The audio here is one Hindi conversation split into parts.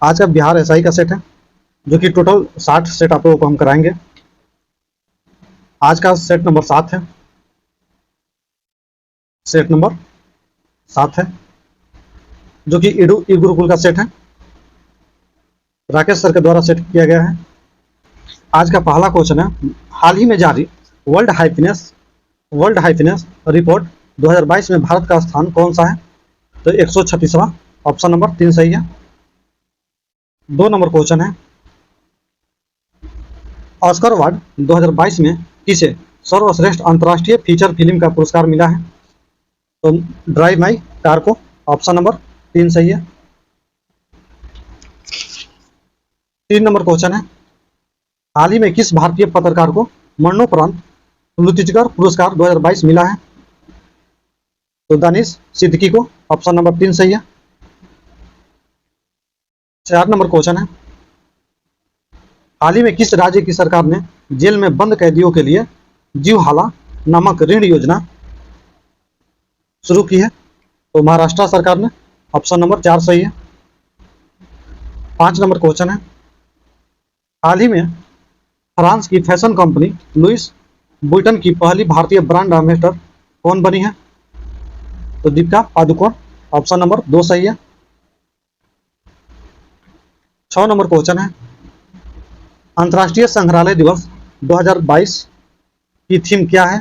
आज का बिहार एसआई का सेट है, जो कि टोटल 60 सेट आप लोगों को हम कराएंगे। आज का सेट नंबर 7 है, सेट नंबर 7 है, जो कि ई गुरुकुल का सेट है, राकेश सर के द्वारा सेट किया गया है। आज का पहला क्वेश्चन है, हाल ही में जारी वर्ल्ड हैप्पीनेस रिपोर्ट 2022 में भारत का स्थान कौन सा है? तो 136वां, ऑप्शन नंबर 3 सही है। 2 नंबर क्वेश्चन है, ऑस्कर अवार्ड 2022 में किसे सर्वश्रेष्ठ अंतर्राष्ट्रीय फीचर फिल्म का पुरस्कार मिला है? तो ड्राइव माई कार को, ऑप्शन नंबर 3 सही है। 3 नंबर क्वेश्चन है, हाल ही में किस भारतीय पत्रकार को मरणोपरांत लुत्ज़कर पुरस्कार 2022 मिला है? तो दानिश सिद्दीकी को, ऑप्शन नंबर 3 सही है। 4 नंबर क्वेश्चन है, हाल ही में किस राज्य की सरकार ने जेल में बंद कैदियों के लिए जीवहाला नामक ऋण योजना शुरू की है? तो महाराष्ट्र सरकार ने, ऑप्शन नंबर 4 सही है। 5 नंबर क्वेश्चन है, हाल ही में फ्रांस की फैशन कंपनी लुइस वुइटन की पहली भारतीय ब्रांड एम्बेसडर कौन बनी है? तो दीपिका पादुकोण, ऑप्शन नंबर 2 सही है। 6 नंबर क्वेश्चन है, अंतर्राष्ट्रीय संग्रहालय दिवस 2022 की थीम क्या है?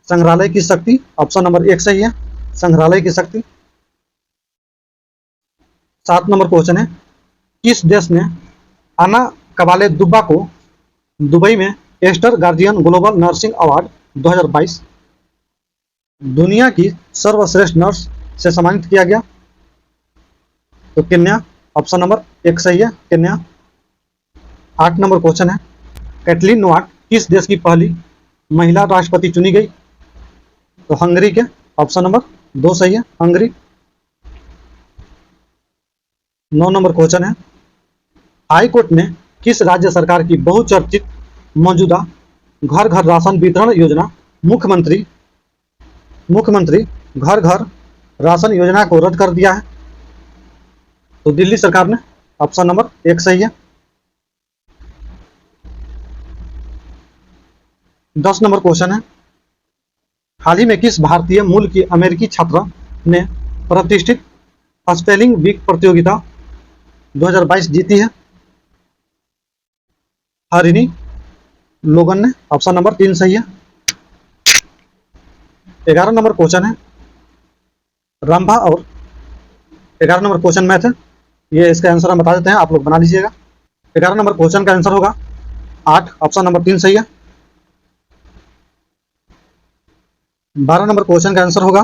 संग्रहालय की शक्ति, ऑप्शन नंबर 1 सही है, संग्रहालय की शक्ति। 7 नंबर क्वेश्चन है, किस देश ने आना कबाले दुब्बा को दुबई में Aster Guardian Global Nursing Award 2022 दुनिया की सर्वश्रेष्ठ नर्स से सम्मानित किया गया? तो केन्या, ऑप्शन नंबर 1 सही है, केन्या। 8 नंबर क्वेश्चन है, कैटलीन नोवाक किस देश की पहली महिला राष्ट्रपति चुनी गई? तो हंगरी के, ऑप्शन नंबर 2 सही है, हंगरी। 9 नंबर क्वेश्चन है, हाई कोर्ट ने किस राज्य सरकार की बहुचर्चित मौजूदा घर घर राशन वितरण योजना मुख्यमंत्री घर घर राशन योजना को रद्द कर दिया है? तो दिल्ली सरकार ने, ऑप्शन नंबर 1 सही है। 10 नंबर क्वेश्चन है, हाल ही में किस भारतीय मूल की अमेरिकी छात्रा ने प्रतिष्ठित स्पेलिंग बी प्रतियोगिता 2022 जीती है? हरिनी लोगन ने, ऑप्शन नंबर 3 सही है। 11 नंबर क्वेश्चन है, रंभा और 11 नंबर क्वेश्चन मैथ है, ये इसका आंसर हम बता देते हैं, आप लोग बना लीजिएगा। 11 नंबर क्वेश्चन का आंसर होगा 8, ऑप्शन नंबर 3 सही है। 12 नंबर क्वेश्चन का आंसर होगा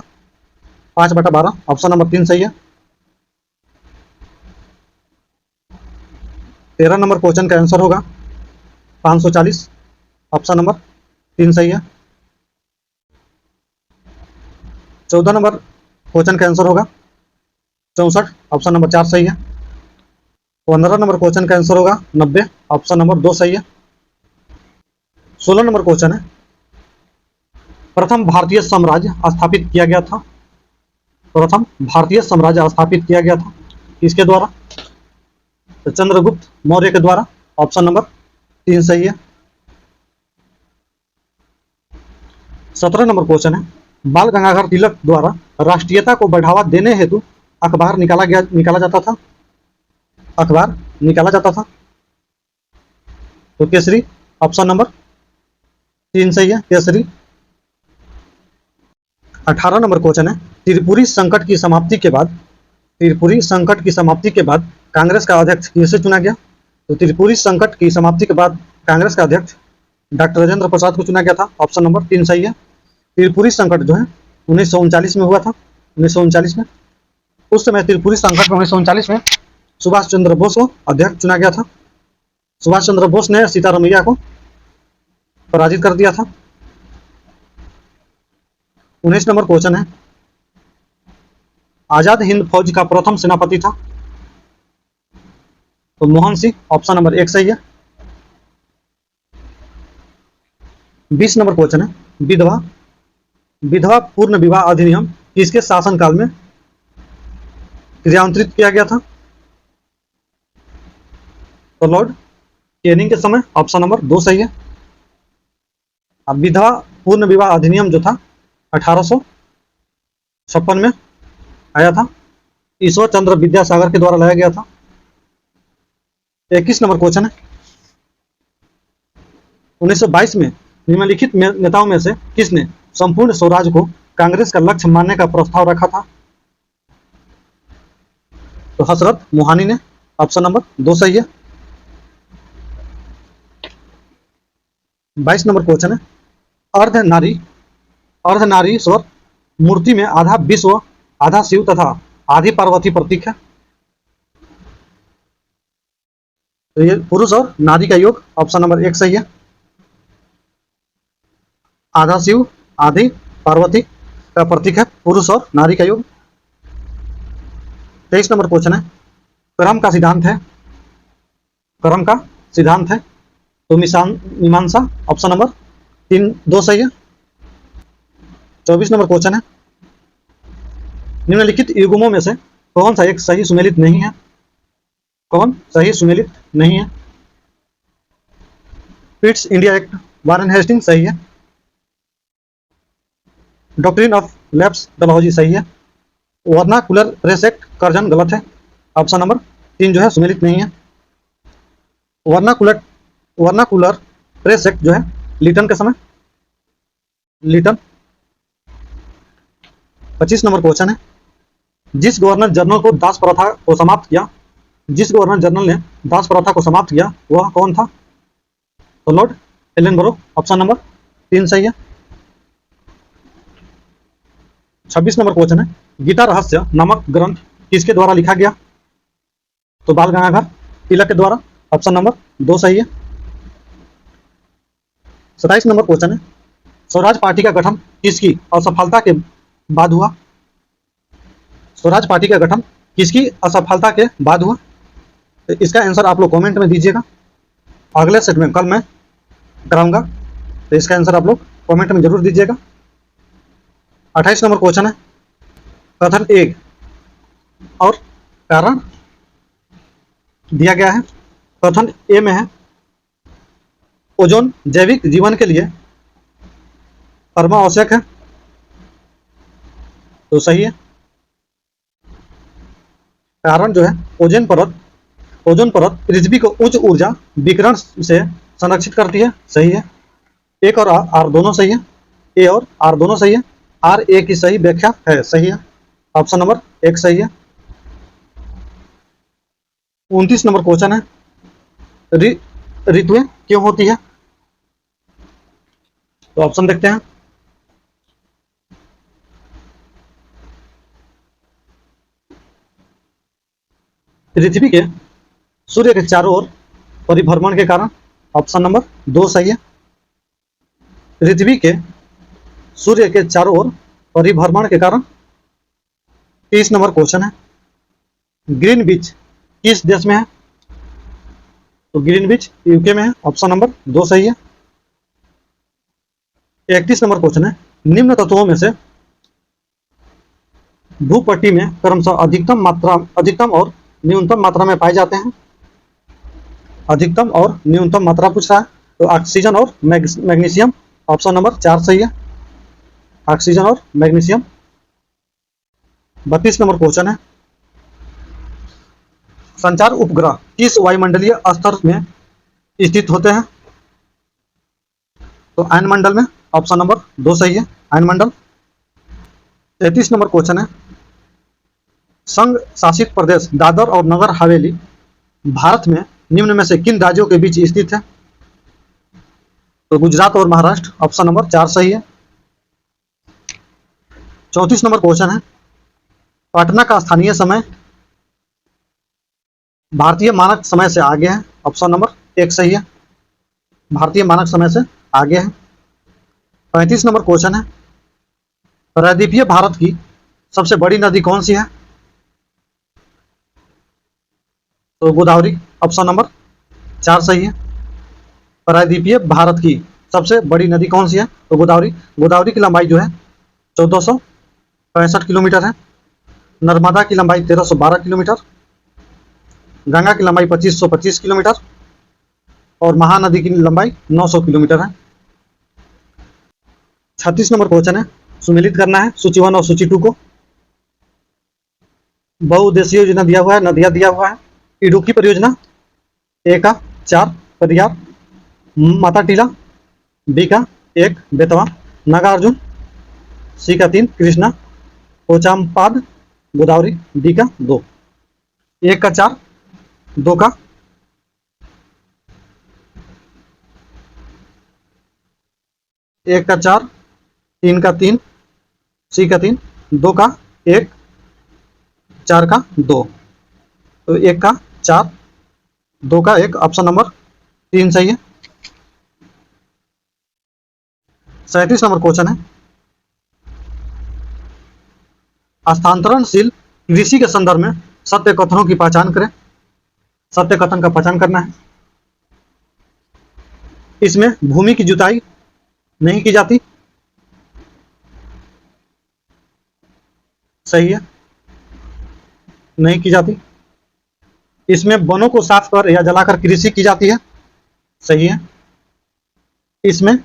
5/12, ऑप्शन नंबर 3 सही है। 13 नंबर क्वेश्चन का आंसर होगा 540, ऑप्शन नंबर 3 सही है। 14 नंबर क्वेश्चन का आंसर होगा 64, ऑप्शन नंबर 4 सही है। 15 नंबर क्वेश्चन का आंसर होगा 90, ऑप्शन नंबर 2 सही है। 16 नंबर क्वेश्चन है, प्रथम भारतीय साम्राज्य स्थापित किया गया था? प्रथम भारतीय साम्राज्य स्थापित किया गया था किसके द्वारा? तो चंद्रगुप्त मौर्य के द्वारा, ऑप्शन नंबर 3 सही है। 17 नंबर क्वेश्चन है, बाल गंगाधर तिलक द्वारा राष्ट्रीयता को बढ़ावा देने हेतु अखबार निकाला जाता था? तो केसरी, ऑप्शन नंबर 3 सही है, केसरी। 18 नंबर क्वेश्चन है, त्रिपुरी संकट की समाप्ति के बाद कांग्रेस का अध्यक्ष किसे चुना गया? तो त्रिपुरी संकट की समाप्ति के बाद कांग्रेस का अध्यक्ष डॉक्टर राजेंद्र प्रसाद को चुना गया था, ऑप्शन नंबर 3 सही है। त्रिपुरी संकट जो है 1939 में हुआ था, 1939 में। उस समय त्रिपुरी संकट में 1939 में सुभाष चंद्र बोस को अध्यक्ष चुना गया था। सुभाष चंद्र बोस ने सीतारमैया को पराजित कर दिया था। 19 नंबर क्वेश्चन है, आजाद हिंद फौज का प्रथम सेनापति था? तो मोहन सिंह, ऑप्शन नंबर 1 सही है। 20 नंबर क्वेश्चन है, विधवा पूर्ण विवाह अधिनियम किसके शासनकाल में क्रियान्वित किया गया था? तो लॉर्ड कैनिंग के समय, ऑप्शन नंबर 2 सही है। अब विधवा पूर्ण विवाह अधिनियम जो था 1856 में आया था, ईश्वर चंद्र विद्यासागर के द्वारा लाया गया था। 21 नंबर क्वेश्चन है, 1922 में निम्नलिखित नेताओं में से किसने संपूर्ण स्वराज को कांग्रेस का लक्ष्य मानने का प्रस्ताव रखा था? तो हसरत मोहानी ने, ऑप्शन नंबर 2 सही है। 22 नंबर क्वेश्चन है, अर्धनारीश्वर मूर्ति में आधा विश्व, आधा शिव तथा आधी पार्वती प्रतीक है। तो ये पुरुष और नारी का योग, ऑप्शन नंबर 1 सही है। आधा शिव आधी पार्वती का प्रतीक है पुरुष और नारी का योग। 23 नंबर क्वेश्चन है, कर्म का सिद्धांत है, कर्म का सिद्धांत है तो मीमांसा, ऑप्शन नंबर 2 सही है। 24 नंबर क्वेश्चन है, निम्नलिखित युग्मों में से कौन सा एक सही सुमेलित नहीं है? कौन सही सुमेलित नहीं है? Pitt's India Act, Warren Hastings सही है। डॉक्ट्रिन ऑफ लैप्स डलहौजी सही है। वर्नाकुलर प्रेस एक्ट कर्जन गलत है, ऑप्शन नंबर 3 जो है सुमेलित नहीं है। वर्नाकुलर प्रेस एक्ट जो है लिटन के समय, लिटन। 25 नंबर क्वेश्चन है, जिस गवर्नर जनरल को दास प्रथा को समाप्त किया, जिस गवर्नर जनरल ने दास प्रथा को समाप्त किया वह कौन था? तो लॉर्ड एलनबरो, ऑप्शन नंबर 3 सही है। 26 नंबर क्वेश्चन है, गीता रहस्य नामक ग्रंथ किसके द्वारा लिखा गया? तो बाल गंगाधर तिलक के द्वारा, ऑप्शन नंबर 2 सही है। 27 नंबर क्वेश्चन है, स्वराज पार्टी का गठन किसकी असफलता के बाद हुआ? स्वराज पार्टी का गठन किसकी असफलता के बाद हुआ? तो इसका आंसर आप लोग कमेंट में दीजिएगा, अगले सेट में कल मैं कराऊंगा, तो इसका आंसर आप लोग कमेंट में जरूर दीजिएगा। 28 नंबर क्वेश्चन है, कथन 1 और कारण दिया गया है। कथन ए में है, ओजोन जैविक जीवन के लिए परम आवश्यक है, तो सही है। कारण जो है, ओजोन परत पृथ्वी को उच्च ऊर्जा विकिरण से संरक्षित करती है, सही है। एक और आर दोनों सही है, ए और आर दोनों सही है। आर ए की सही व्याख्या है, सही है, ऑप्शन नंबर 1 सही है। 29 नंबर क्वेश्चन है, ऋतुएं क्यों होती है? तो ऑप्शन देखते हैं। पृथ्वी के सूर्य के चारों ओर परिभ्रमण के कारण, ऑप्शन नंबर 2 सही है। पृथ्वी के सूर्य के चारों ओर परिभ्रमण के कारण। 30 नंबर क्वेश्चन है, ग्रीनविच किस देश में है? तो ग्रीनविच यूके में है, ऑप्शन नंबर 2 सही है। 31 नंबर क्वेश्चन है, निम्न तत्वों में से भूपट्टी में क्रमशः अधिकतम और न्यूनतम मात्रा में पाए जाते हैं। अधिकतम और न्यूनतम मात्रा पूछ रहा है, तो ऑक्सीजन और मैग्नीशियम, ऑप्शन नंबर 4 सही है, ऑक्सीजन और मैग्नीशियम। 32 नंबर क्वेश्चन है, संचार उपग्रह किस वायुमंडलीय स्तर में स्थित होते हैं? तो आयनमंडल में, ऑप्शन नंबर 2 सही है, आयनमंडल। 33 नंबर क्वेश्चन है, संघ शासित प्रदेश दादर और नगर हवेली भारत में निम्न में से किन राज्यों के बीच स्थित है? तो गुजरात और महाराष्ट्र, ऑप्शन नंबर 4 सही है। 34 नंबर क्वेश्चन है, पटना का स्थानीय समय भारतीय मानक समय से आगे है, ऑप्शन नंबर 1 सही है, भारतीय मानक समय से आगे है। 35 नंबर क्वेश्चन है, प्रायद्वीपीय भारत की सबसे बड़ी नदी कौन सी है? तो गोदावरी, ऑप्शन नंबर 4 सही है। प्रायद्वीपीय भारत की सबसे बड़ी नदी कौन सी है? तो गोदावरी। गोदावरी की लंबाई जो है 1465 किलोमीटर है। नर्मदा की लंबाई 1312 किलोमीटर, गंगा की लंबाई 2525 किलोमीटर और महानदी की लंबाई 900 किलोमीटर है। 36 नंबर क्वेश्चन है, सुमेलित करना है सूची 1 और सूची 2 को। बहुउद्देशीय योजना दिया हुआ है, नदियां दिया हुआ है। इडुक्की परियोजना, ए का 4 परियार, माता टीला, बी का 1 बेतवा, नागार्जुन, सी का 3 कृष्णा, पोचामपाद, गोदावरी, डी का 2। 1 का 4, 2 का 1 का 4, 3 का 3, सी का 3, 2 का 1, 4 का 2। तो 1 का 4, 2 का 1, ऑप्शन नंबर 3 सही है। 37 नंबर क्वेश्चन है, हस्तांतरणशील कृषि के संदर्भ में सत्य कथनों की पहचान करें। सत्य कथन का पहचान करना है। इसमें भूमि की जुताई नहीं की जाती, सही है, नहीं की जाती। इसमें वनों को साफ कर या जलाकर कृषि की जाती है, सही है। इसमें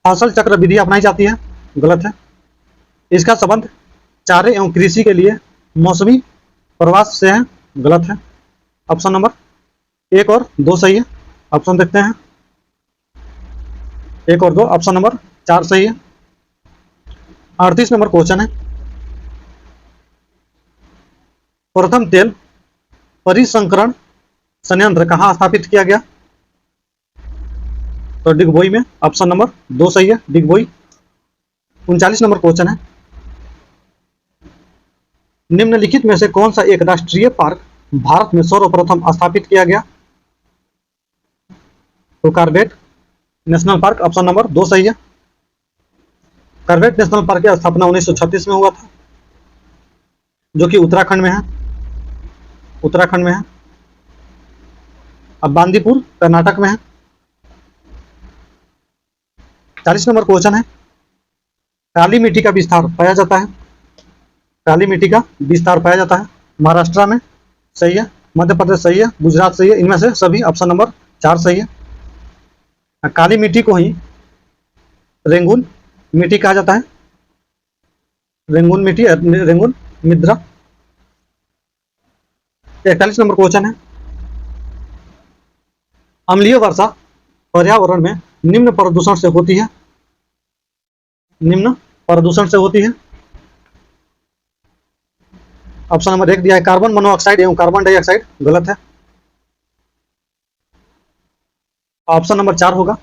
फसल चक्र विधि अपनाई जाती है, गलत है। इसका संबंध चारे एवं कृषि के लिए मौसमी प्रवास से है, गलत है। ऑप्शन नंबर 1 और 2 सही है। ऑप्शन देखते हैं, 1 और 2, ऑप्शन नंबर 4 सही है। 38 नंबर क्वेश्चन है, प्रथम तेल परिसंकरण संयंत्र कहाँ स्थापित किया गया? तो डिगबोई में, ऑप्शन नंबर 2 सही है, डिगबोई। 39 नंबर क्वेश्चन है, निम्नलिखित में से कौन सा एक राष्ट्रीय पार्क भारत में सर्वप्रथम स्थापित किया गया? तो Corbett National Park, option number 2 सही है। कार्बेट नेशनल पार्क की स्थापना 1936 में हुआ था, जो कि उत्तराखंड में है, उत्तराखंड में है। अब बांदीपुर कर्नाटक में है। 40 नंबर क्वेश्चन है, काली मिट्टी का विस्तार पाया जाता है, काली मिट्टी का विस्तार पाया जाता है महाराष्ट्र में, सही है। मध्य प्रदेश सही है, गुजरात सही है, इनमें से सभी ऑप्शन नंबर 4 सही है। काली मिट्टी को ही रेंगून मिट्टी कहा जाता है, रेंगून मिट्टी, रेंगून मृदा। 41 नंबर क्वेश्चन है, अम्लीय वर्षा पर्यावरण में निम्न प्रदूषण से होती है, निम्न प्रदूषण से होती है। ऑप्शन नंबर 1 दिया है कार्बन मोनोऑक्साइड एवं कार्बन डाइऑक्साइड, गलत है। ऑप्शन नंबर 4 होगा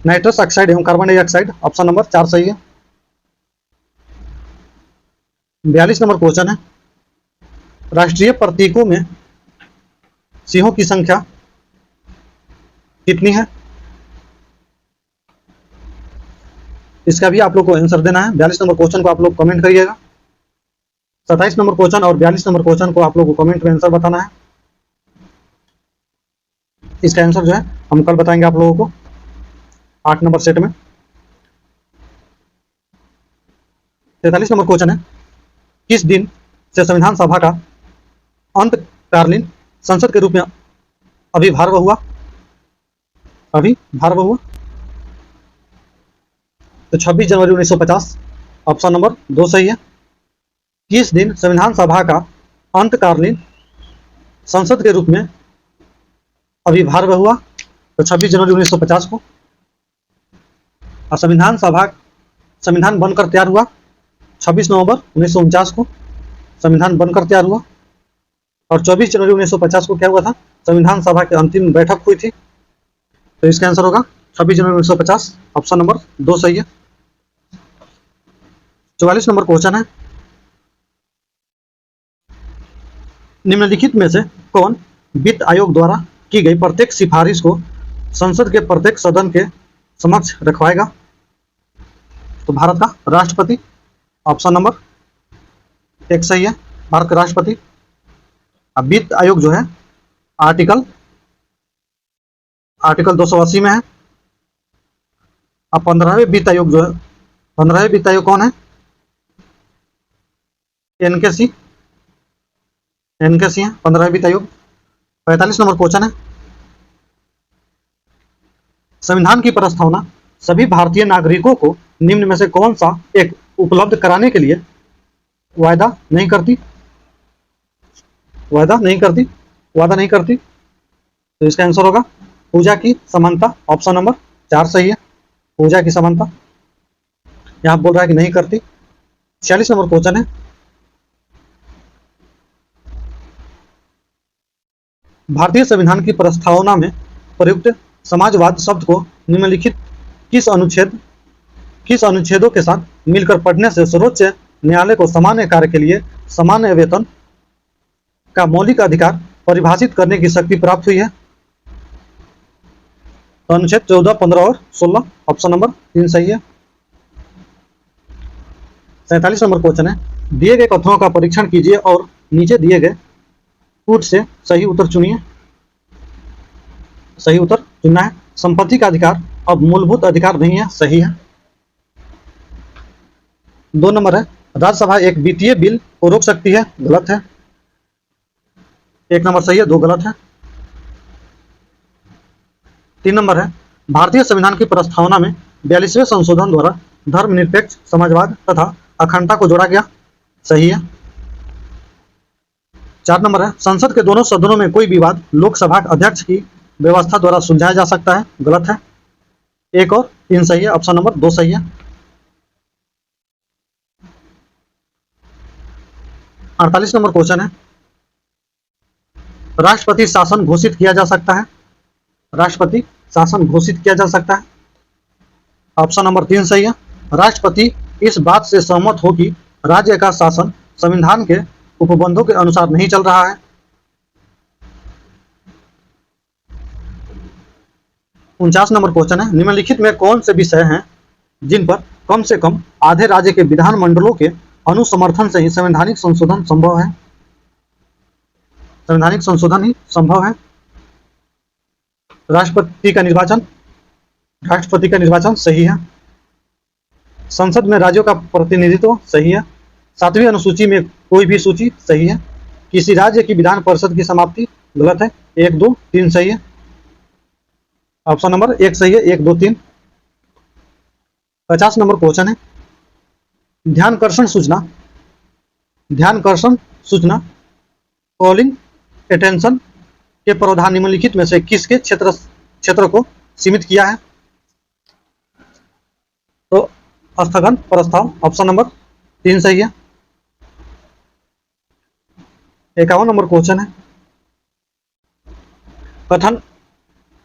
नाइट्रस ऑक्साइड एवं कार्बन डाइऑक्साइड, ऑप्शन नंबर 4 सही है। 42 नंबर क्वेश्चन है, राष्ट्रीय प्रतीकों में सिंहों की संख्या कितनी है? इसका भी आप लोग को आंसर देना है। 42 नंबर क्वेश्चन को आप लोग कमेंट करिएगा। 27 नंबर क्वेश्चन और 42 नंबर क्वेश्चन को आप लोग को कमेंट में आंसर बताना है। इसका आंसर जो है हम कल बताएंगे आप लोगों को 8 नंबर सेट में। 43 नंबर क्वेश्चन है, किस दिन से संविधान सभा का अंतकालीन संसद के रूप में अभिभार्व हुआ? अभिभार्व हुआ तो 26 जनवरी 1950, ऑप्शन नंबर 2 सही है। किस दिन संविधान सभा का अंतकालीन संसद के रूप में अभिभार्व हुआ? तो 26 जनवरी 1950 को। और संविधान बनकर तैयार हुआ 26 नवंबर 1949 को संविधान बनकर तैयार हुआ। और 24 जनवरी 1950 को क्या हुआ था? संविधान सभा की अंतिम बैठक हुई थी। तो इसका आंसर होगा 26 जनवरी 1950, ऑप्शन नंबर 2 सही है। 44 नंबर क्वेश्चन है, निम्नलिखित में से कौन वित्त आयोग द्वारा की गई प्रत्येक सिफारिश को संसद के प्रत्येक सदन के समक्ष रखवाएगा? तो भारत का राष्ट्रपति, ऑप्शन नंबर 1 सही है, भारत का राष्ट्रपति। अब वित्त आयोग जो है आर्टिकल 280 में है। अब 15वें वित्त आयोग जो है, 15वें वित्त आयोग कौन है? एनकेसी, एनकेसी है 15वें वित्त आयोग। 45 नंबर क्वेश्चन है, संविधान की प्रस्तावना सभी भारतीय नागरिकों को निम्न में से कौन सा एक उपलब्ध कराने के लिए वायदा नहीं करती? वायदा नहीं करती, वादा नहीं करती। तो इसका आंसर होगा पूजा की समानता, ऑप्शन नंबर 4 सही है, पूजा की समानता। यहां बोल रहा है कि नहीं करती। 46 नंबर क्वेश्चन है, भारतीय संविधान की प्रस्तावना में प्रयुक्त समाजवाद शब्द को निम्नलिखित किस अनुच्छेदों के साथ मिलकर पढ़ने से सर्वोच्च न्यायालय को सामान्य कार्य के लिए सामान्य वेतन का मौलिक अधिकार परिभाषित करने की शक्ति प्राप्त हुई है? तो अनुच्छेद 14, 15 और 16, ऑप्शन नंबर 3 सही है। 47 नंबर क्वेश्चन है, दिए गए कथनों का परीक्षण कीजिए और नीचे दिए गए कूट से सही उत्तर चुनिए। सही उत्तर चुनना है। संपत्ति का अधिकार अब मूलभूत अधिकार नहीं है, सही है। 2 नंबर है, राज्यसभा एक वित्तीय बिल को रोक सकती है, गलत है। 1 नंबर सही है, 2 गलत है। 3 नंबर है, भारतीय संविधान की प्रस्तावना में 42वें संशोधन द्वारा धर्मनिरपेक्ष समाजवाद तथा अखंडता को जोड़ा गया, सही है। 4 नंबर है, संसद के दोनों सदनों में कोई विवाद लोकसभा अध्यक्ष की व्यवस्था द्वारा सुलझाया जा सकता है, गलत है। 1 और 3 सही है, ऑप्शन नंबर 2 सही है। 48 नंबर क्वेश्चन है, राष्ट्रपति शासन घोषित किया जा सकता है, राष्ट्रपति शासन घोषित किया जा सकता है, ऑप्शन नंबर 3 सही है। राष्ट्रपति इस बात से सहमत हो कि राज्य का शासन संविधान के उपबंधों के अनुसार नहीं चल रहा है। 49 नंबर क्वेश्चन है, निम्नलिखित में कौन से विषय हैं जिन पर कम से कम आधे राज्य के विधानमंडलों के अनुसमर्थन से ही संवैधानिक संशोधन संभव है? संवैधानिक संशोधन ही संभव है। राष्ट्रपति का निर्वाचन, राष्ट्रपति का निर्वाचन सही है। संसद में राज्यों का प्रतिनिधित्व सही है। 7वीं अनुसूची में कोई भी सूची सही है। किसी राज्य की विधान परिषद की समाप्ति गलत है। 1, 2, 3 सही है, ऑप्शन नंबर 1 सही है। 1, 2, 3। 50 नंबर क्वेश्चन है, ध्यानकर्षण सूचना, ध्यानकर्षण सूचना कॉलिंग अटेंशन के प्रावधान निम्नलिखित में से किसके क्षेत्र को सीमित किया है? तो स्थगन प्रस्ताव, ऑप्शन नंबर 3 सही है। 51 नंबर क्वेश्चन है,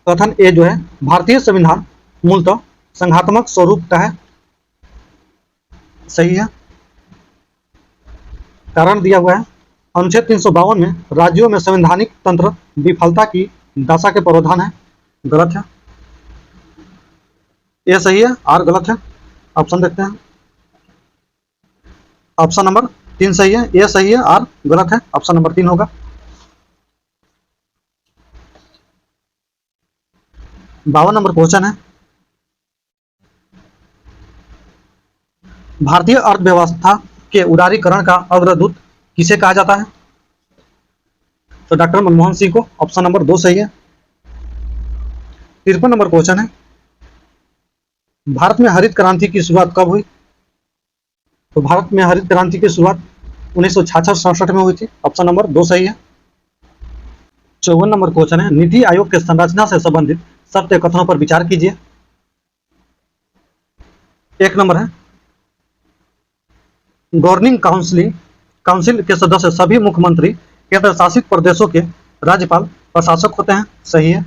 कथन ए जो है, भारतीय संविधान मूलतः संघात्मक स्वरूप का है, सही है। कारण दिया हुआ है, अनुच्छेद 352 में राज्यों में संवैधानिक तंत्र विफलता की दशा के प्रावधान है, गलत है। ए सही है, आर गलत है। ऑप्शन देखते हैं। ऑप्शन नंबर 3 सही है, ए सही है, आर गलत है। ऑप्शन नंबर 3 होगा। 52 नंबर क्वेश्चन है, भारतीय अर्थव्यवस्था के उदारीकरण का अग्रदूत किसे कहा जाता है? तो डॉक्टर मनमोहन सिंह को, ऑप्शन नंबर 2 सही है। 53 नंबर क्वेश्चन है, भारत में हरित क्रांति की शुरुआत कब हुई? तो भारत में हरित क्रांति की शुरुआत 1966-67 में हुई थी, ऑप्शन नंबर 2 सही है। 54 नंबर क्वेश्चन है, नीति आयोग के संरचना से संबंधित सत्य कथनों पर विचार कीजिए। 1 नंबर है, गवर्निंग काउंसिल के सदस्य सभी मुख्यमंत्री केंद्र शासित प्रदेशों के राज्यपाल प्रशासक होते हैं, सही है।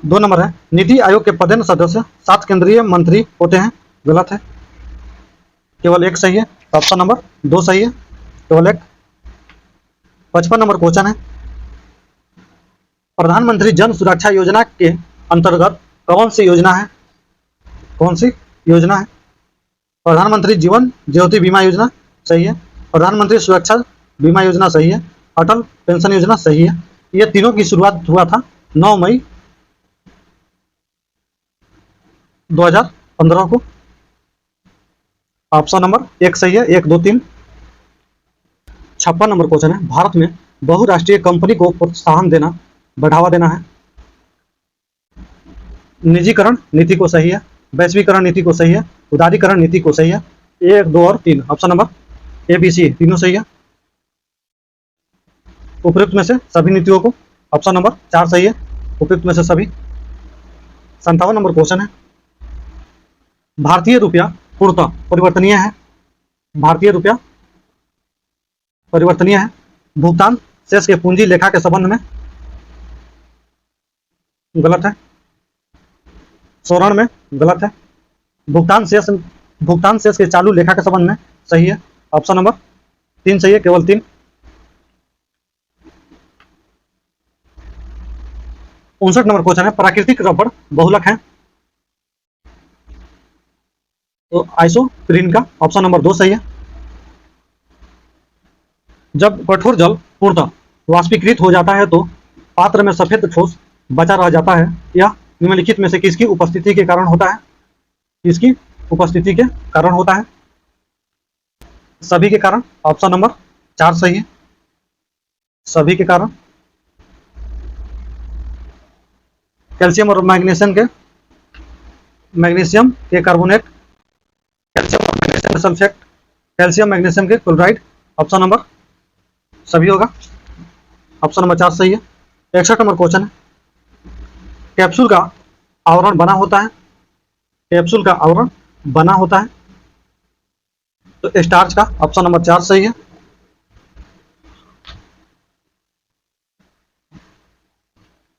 2 नंबर है, नीति आयोग के पदेन सदस्य 7 केंद्रीय मंत्री होते हैं, गलत है। केवल 1 सही है, ऑप्शन नंबर 2 सही है, केवल 1। 55 नंबर क्वेश्चन है, प्रधानमंत्री जन सुरक्षा योजना के अंतर्गत कौन सी योजना है? कौन सी योजना है? प्रधानमंत्री जीवन ज्योति बीमा योजना सही है, प्रधानमंत्री सुरक्षा बीमा योजना सही है, अटल पेंशन योजना सही है। ये तीनों की शुरुआत हुआ था 9 मई 2015 को। ऑप्शन नंबर 1 सही है, 1, 2, 3। 56 नंबर क्वेश्चन है, भारत में बहुराष्ट्रीय कंपनी को प्रोत्साहन देना, बढ़ावा देना है। निजीकरण नीति को सही है, वैश्वीकरण नीति को सही है, उदारीकरण नीति को सही है। 1, 2 और 3 ऑप्शन नंबर ए, बी, सी तीनों सही है। उपयुक्त में से सभी नीतियों को, ऑप्शन नंबर 4 सही है, उपयुक्त में से सभी। 57 नंबर क्वेश्चन है, भारतीय रुपया पूर्णतः परिवर्तनीय है। भारतीय रुपया परिवर्तनीय है। भुगतान शेष के पूंजी लेखा के संबंध में गलत है। स्वर्ण में गलत है। भुगतान शेष के चालू लेखा के संबंध में सही है, ऑप्शन नंबर 3 सही है, केवल 3। 59 नंबर क्वेश्चन है, प्राकृतिक रबड़ बहुलक है। तो आइसोप्रीन का ऑप्शन नंबर 2 सही है। जब कठोर जल पूर्णतः वाष्पीकृत हो जाता है तो पात्र में सफेद ठोस बचा रह जाता है। यह निम्नलिखित में से किसकी उपस्थिति के कारण होता है? किसकी उपस्थिति के कारण होता है? सभी के कारण, ऑप्शन नंबर 4 सही है, सभी के कारण। कैल्शियम और मैग्नीशियम के कार्बोनेट, कैल्शियम और मैग्नीशियम सल्फेट, कैल्शियम मैग्नीशियम के क्लोराइड, ऑप्शन नंबर सभी होगा, ऑप्शन नंबर 4 सही है। 61 नंबर क्वेश्चन है, कैप्सूल का आवरण बना होता है। कैप्सूल का आवरण बना होता है तो स्टार्च का, ऑप्शन नंबर 4 सही है।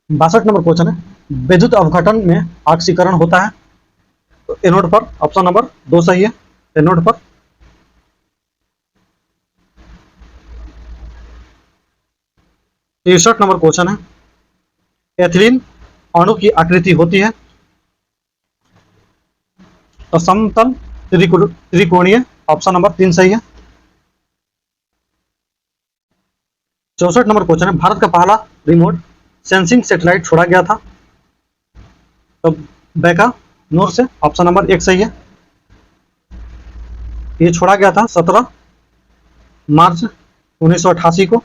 62 नंबर क्वेश्चन है, विद्युत अवघटन में ऑक्सीकरण होता है तो एनोड पर, ऑप्शन नंबर 2 सही है, एनोड पर। 63 नंबर क्वेश्चन है, एथिलीन अणु की आकृति होती है तो समतल त्रिकोणीय, ऑप्शन नंबर 3 सही है। 64 नंबर क्वेश्चन है, भारत का पहला रिमोट सेंसिंग सैटेलाइट छोड़ा गया था तो बैकानूर से, ऑप्शन नंबर 1 सही है। ये छोड़ा गया था 17 मार्च 1988 को।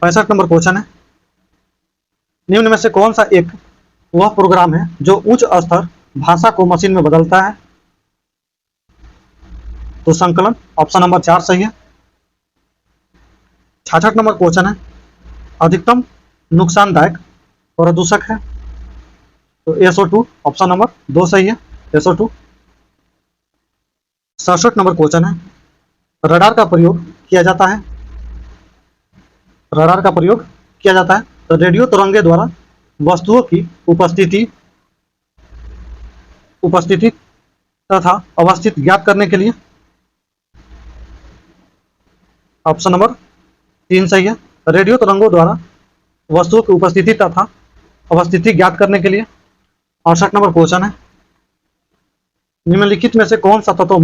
65 नंबर क्वेश्चन है, निम्न में से कौन सा एक वह प्रोग्राम है जो उच्च स्तर भाषा को मशीन में बदलता है? तो संकलन, ऑप्शन नंबर 4 सही है। 66 नंबर क्वेश्चन है, अधिकतम नुकसानदायक प्रदूषक है तो SO2, ऑप्शन नंबर 2 सही है, SO2। 67 नंबर क्वेश्चन है, रडार का प्रयोग किया जाता है। रडार का प्रयोग किया जाता है तो रेडियो तरंगे द्वारा वस्तुओं की उपस्थिति तथा अवस्थिति ज्ञात करने के लिए, ऑप्शन नंबर 3 सही है। रेडियो तरंगों द्वारा वस्तुओं की उपस्थिति तथा अवस्थिति ज्ञात करने के लिए। 68 नंबर क्वेश्चन है, निम्नलिखित में से कौन सा तत्व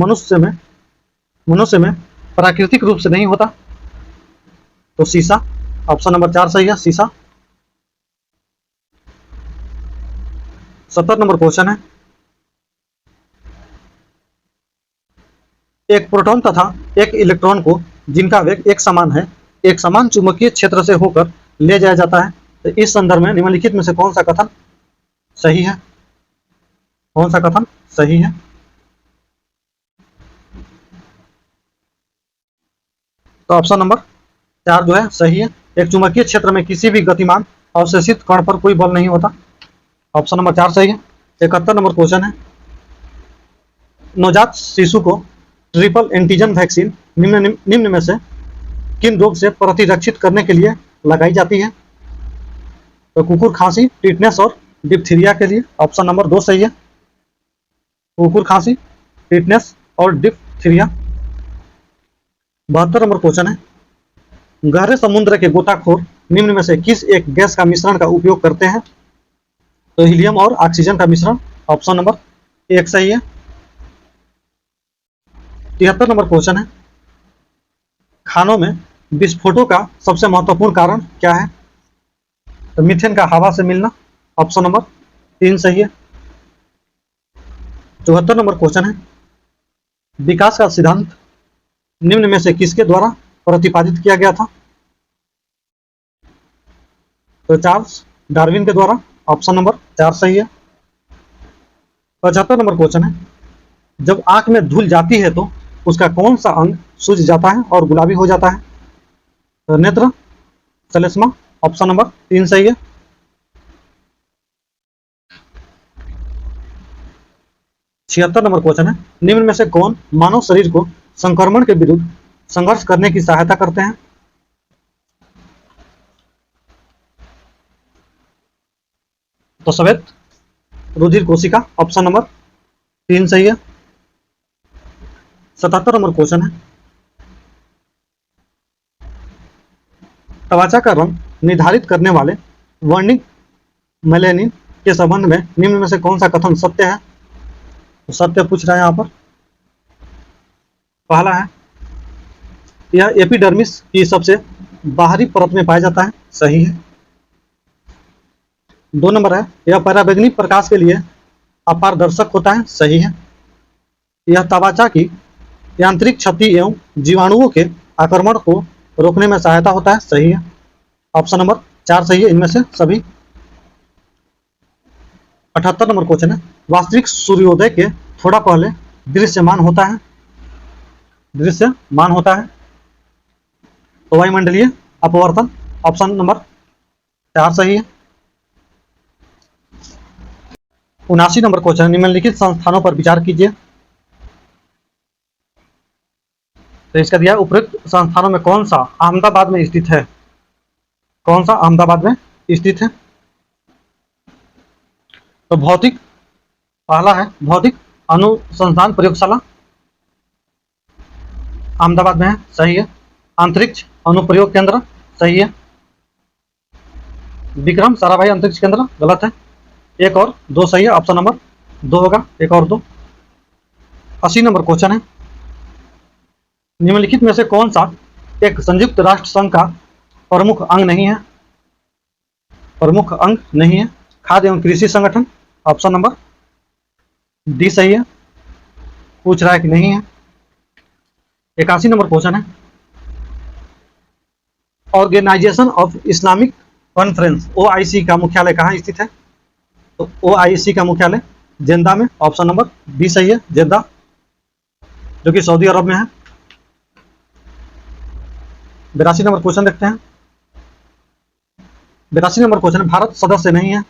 मनुष्य में प्राकृतिक रूप से नहीं होता? तो सीसा, ऑप्शन नंबर 4 सही है, सीसा। 70 नंबर क्वेश्चन है, एक प्रोटॉन तथा एक इलेक्ट्रॉन को जिनका वेग एक समान है, एक समान चुंबकीय क्षेत्र से होकर ले जाया जाता है तो इस संदर्भ में निम्नलिखित में से कौन सा कथन सही है? कौन सा कथन सही है? तो ऑप्शन नंबर 4 जो है सही है। एक चुंबकीय क्षेत्र में किसी भी गतिमान अवशेषित कण पर कोई बल नहीं होता, ऑप्शन नंबर 4 सही है। 71 नंबर क्वेश्चन है, नवजात शिशु को ट्रिपल एंटीजन वैक्सीन निम्न में से किन रोग से प्रतिरक्षित करने के लिए लगाई जाती है? तो कुकुर खांसी, टिटनेस और डिप्थीरिया के लिए, ऑप्शन नंबर 2 सही है, कुकुर खांसी, टिटनेस और डिप्थीरिया। 72 नंबर क्वेश्चन है, गहरे समुद्र के गोताखोर निम्न में से किस एक गैस का मिश्रण का उपयोग करते हैं? तो हीलियम और ऑक्सीजन का मिश्रण, ऑप्शन नंबर 1 सही है। 73 नंबर क्वेश्चन है, खानों में विस्फोटों का सबसे महत्वपूर्ण कारण क्या है? तो मीथेन का हवा से मिलना, ऑप्शन नंबर 3 सही है। 74 नंबर क्वेश्चन है, विकास का सिद्धांत निम्न में से किसके द्वारा प्रतिपादित किया गया था? तो चार्ल्स डार्विन के द्वारा। ऑप्शन नंबर 4 सही है। 75 नंबर क्वेश्चन है, जब आंख में धूल जाती है तो उसका कौन सा अंग सूज जाता है और गुलाबी हो जाता है? तो नेत्र, श्लेष्मा। ऑप्शन नंबर 3 सही है। 76 नंबर क्वेश्चन है, निम्न में से कौन मानव शरीर को संक्रमण के विरुद्ध संघर्ष करने की सहायता करते हैं? तो श्वेत रुधिर कोशिका। ऑप्शन नंबर 3 सही है। 77 नंबर क्वेश्चन है, त्वचा का रंग निर्धारित करने वाले वर्णिक मेलेनिन के संबंध में निम्न में से कौन सा कथन सत्य है? तो सत्य पूछ रहा है यहाँ पर। पहला है, यह एपिडर्मिस की सबसे बाहरी परत में पाया जाता है। सही है। 2 नंबर है, यह पराबैंगनी प्रकाश के लिए अपारदर्शक होता है। सही है। यह त्वचा की यांत्रिक क्षति एवं जीवाणुओं के आक्रमण को रोकने में सहायता होता है। सही है। ऑप्शन नंबर 4 सही है इनमें से सभी। 78 नंबर क्वेश्चन है, वास्तविक सूर्योदय के थोड़ा पहले दृश्यमान होता है। दृश्यमान होता है तो वायुमंडलीय अपवर्तन। ऑप्शन नंबर 4 सही है। 79 नंबर क्वेश्चन, निम्नलिखित संस्थानों पर विचार कीजिए। तो इसका दिया उपयुक्त संस्थानों में कौन सा अहमदाबाद में स्थित है? कौन सा अहमदाबाद में स्थित है? तो भौतिक, पहला है भौतिक अनुसंधान प्रयोगशाला, अहमदाबाद में है। सही है। अंतरिक्ष अनुप्रयोग केंद्र। सही है। विक्रम साराभाई अंतरिक्ष केंद्र गलत है। 1 और 2 सही है। ऑप्शन नंबर 2 होगा, 1 और 2। 80 नंबर क्वेश्चन है, निम्नलिखित में से कौन सा एक संयुक्त राष्ट्र संघ का प्रमुख अंग नहीं है? प्रमुख अंग नहीं है। खाद्य एवं कृषि संगठन। ऑप्शन नंबर डी सही है। पूछ रहा है कि नहीं है। 81 नंबर क्वेश्चन है, Organisation of Islamic Conference OIC का मुख्यालय कहाँ स्थित है? तो ओआईसी का मुख्यालय जेद्दा में। ऑप्शन नंबर बी सही है, जेद्दा, जो कि सऊदी अरब में है। 82 नंबर क्वेश्चन देखते हैं। 82 नंबर क्वेश्चन, भारत सदस्य नहीं है।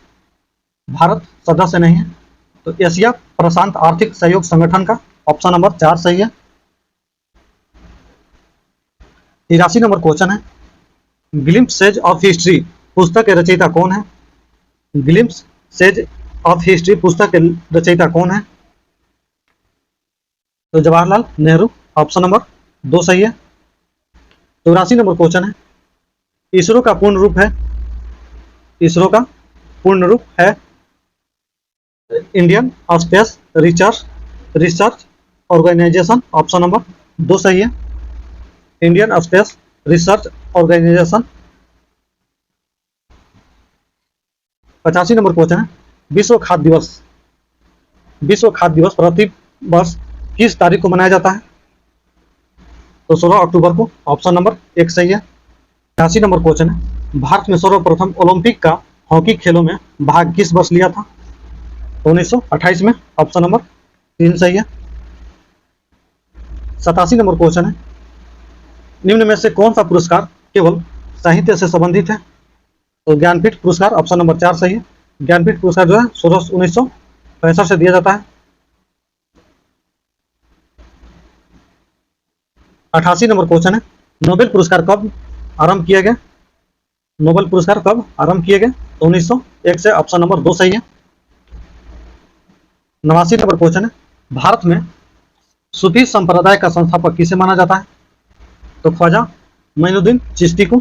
भारत सदस्य नहीं है तो एशिया प्रशांत आर्थिक सहयोग संगठन का। ऑप्शन नंबर 4 सही है। 83 नंबर क्वेश्चन है, ग्लिम्प्सेज ऑफ हिस्ट्री पुस्तक के रचयिता कौन है? ग्लिम्प्सेज ऑफ हिस्ट्री पुस्तक के रचयिता कौन है? तो जवाहरलाल नेहरू। ऑप्शन नंबर 2 सही है। 84 नंबर क्वेश्चन है, इसरो का पूर्ण रूप है? इसरो का पूर्ण रूप है Indian Space Research Organisation. Option number 2 सही है। Indian Space Research Organisation. 85 number question है, विश्व खाद्य दिवस प्रति वर्ष किस तारीख को मनाया जाता है? तो 16 अक्टूबर को। ऑप्शन नंबर 1 सही है। 86 नंबर क्वेश्चन है, भारत में सर्वप्रथम ओलंपिक का हॉकी खेलों में भाग किस वर्ष लिया था? 1928 में। ऑप्शन नंबर 3 सही है। 87 नंबर क्वेश्चन है, निम्न में से कौन सा पुरस्कार केवल साहित्य से संबंधित है? तो ज्ञानपीठ पुरस्कार। ऑप्शन नंबर 4 सही है। ज्ञानपीठ पुरस्कार जो है 1965 से दिया जाता है। 88 नंबर क्वेश्चन है, नोबेल पुरस्कार कब आरंभ किए गए? नोबेल पुरस्कार कब आरंभ किए गए? 1901 से। ऑप्शन नंबर 2 सही है। 89 नंबर क्वेश्चन है, भारत में सूफी संप्रदाय का संस्थापक किसे माना जाता है? तो ख्वाजा मोइनुद्दीन चिश्ती को।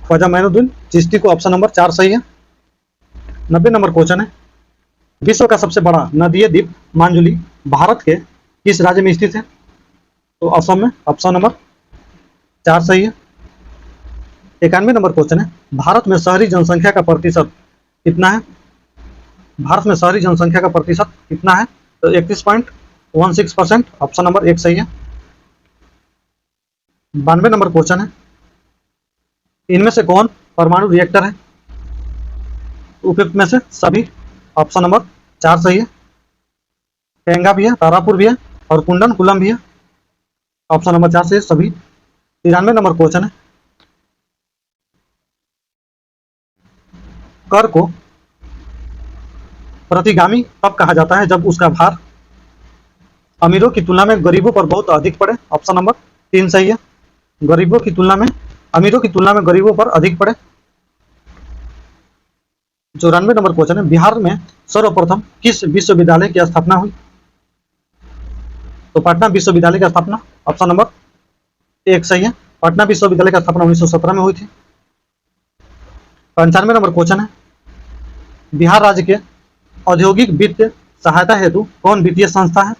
ख्वाजा मोइनुद्दीन चिश्ती को। ऑप्शन नंबर 4 सही है। 90 नंबर क्वेश्चन है, विश्व का सबसे बड़ा नदीय द्वीप मांजुली भारत के किस राज्य में स्थित है? तो असम में। ऑप्शन नंबर 4 सही है। 91 नंबर क्वेश्चन है, भारत में शहरी जनसंख्या का प्रतिशत कितना है? भारत में शहरी जनसंख्या का प्रतिशत कितना है? तो 31.16%। ऑप्शन नंबर 1 सही है। 92 नंबर क्वेश्चन है, इनमें से कौन परमाणु रिएक्टर है? उपयुक्त में से सभी। ऑप्शन नंबर 4 सही है। टेंगा भी है, तारापुर भी है और कुंडन कुलम भी है। ऑप्शन नंबर 4 से सभी। 93 नंबर क्वेश्चन है, कर को प्रतिगामी कब कहा जाता है? जब उसका भार अमीरों की तुलना में गरीबों पर बहुत अधिक पड़े। ऑप्शन नंबर 3 सही है। गरीबों की तुलना में, अमीरों की तुलना में गरीबों पर अधिक पड़े। 94 नंबर क्वेश्चन है, बिहार में सर्वप्रथम किस विश्वविद्यालय की स्थापना हुई? तो पटना विश्वविद्यालय की स्थापना। ऑप्शन नंबर 1 सही है। पटना विश्वविद्यालय की स्थापना 1917 में हुई थी। 95 नंबर क्वेश्चन है, बिहार राज्य के औद्योगिक वित्त सहायता हेतु कौन वित्तीय संस्था है?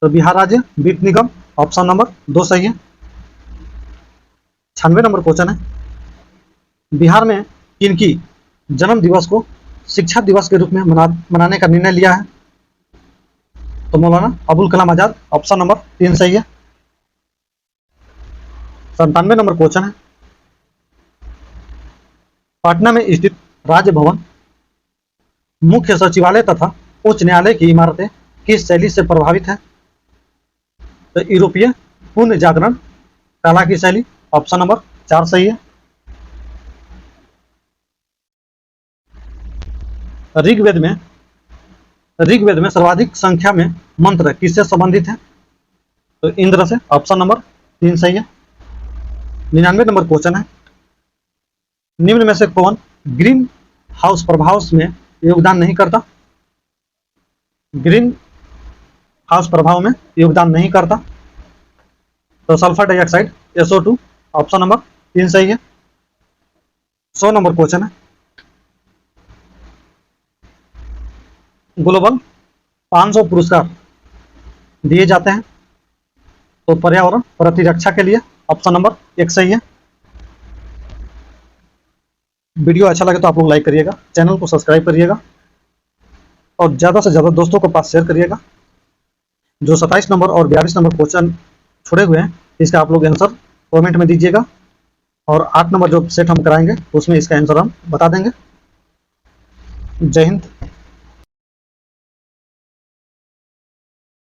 तो बिहार राज्य वित्त निगम। ऑप्शन नंबर 2 सही है। 96 नंबर क्वेश्चन है, बिहार में किनकी जन्म दिवस को शिक्षा दिवस के रूप में मनाने का निर्णय लिया है? तो मौलाना अबुल कलाम आजाद। ऑप्शन नंबर 3 सही है। 97 नंबर क्वेश्चन है, पटना में स्थित राज्य भवन, मुख्य सचिवालय तथा उच्च न्यायालय की इमारतें किस शैली से प्रभावित है? तो यूरोपीय पुनः जागरण कला की शैली। ऑप्शन नंबर 4 सही है। ऋग्वेद में सर्वाधिक संख्या में मंत्र किससे संबंधित है? तो इंद्र से। ऑप्शन नंबर 3 सही है। 99 नंबर क्वेश्चन है, निम्न में से कौन ग्रीन हाउस प्रभाव में योगदान नहीं करता? ग्रीन हाउस प्रभाव में योगदान नहीं करता। तो sulphur dioxide SO2। Option number 3 सही है। 100 नंबर क्वेश्चन है, ग्लोबल 500 पुरस्कार दिए जाते हैं तो पर्यावरण प्रतिरक्षा के लिए। ऑप्शन नंबर 1 सही है। वीडियो अच्छा लगे तो आप लोग लाइक करिएगा, चैनल को सब्सक्राइब करिएगा और ज़्यादा से ज़्यादा दोस्तों को पास शेयर करिएगा। जो 27 नंबर और 42 नंबर क्वेश्चन छोड़े हुए हैं, इसका आप लोग आंसर कमेंट में दीजिएगा और 8 नंबर जो सेट हम कराएंगे उसमें इसका आंसर हम बता देंगे। जय हिंद।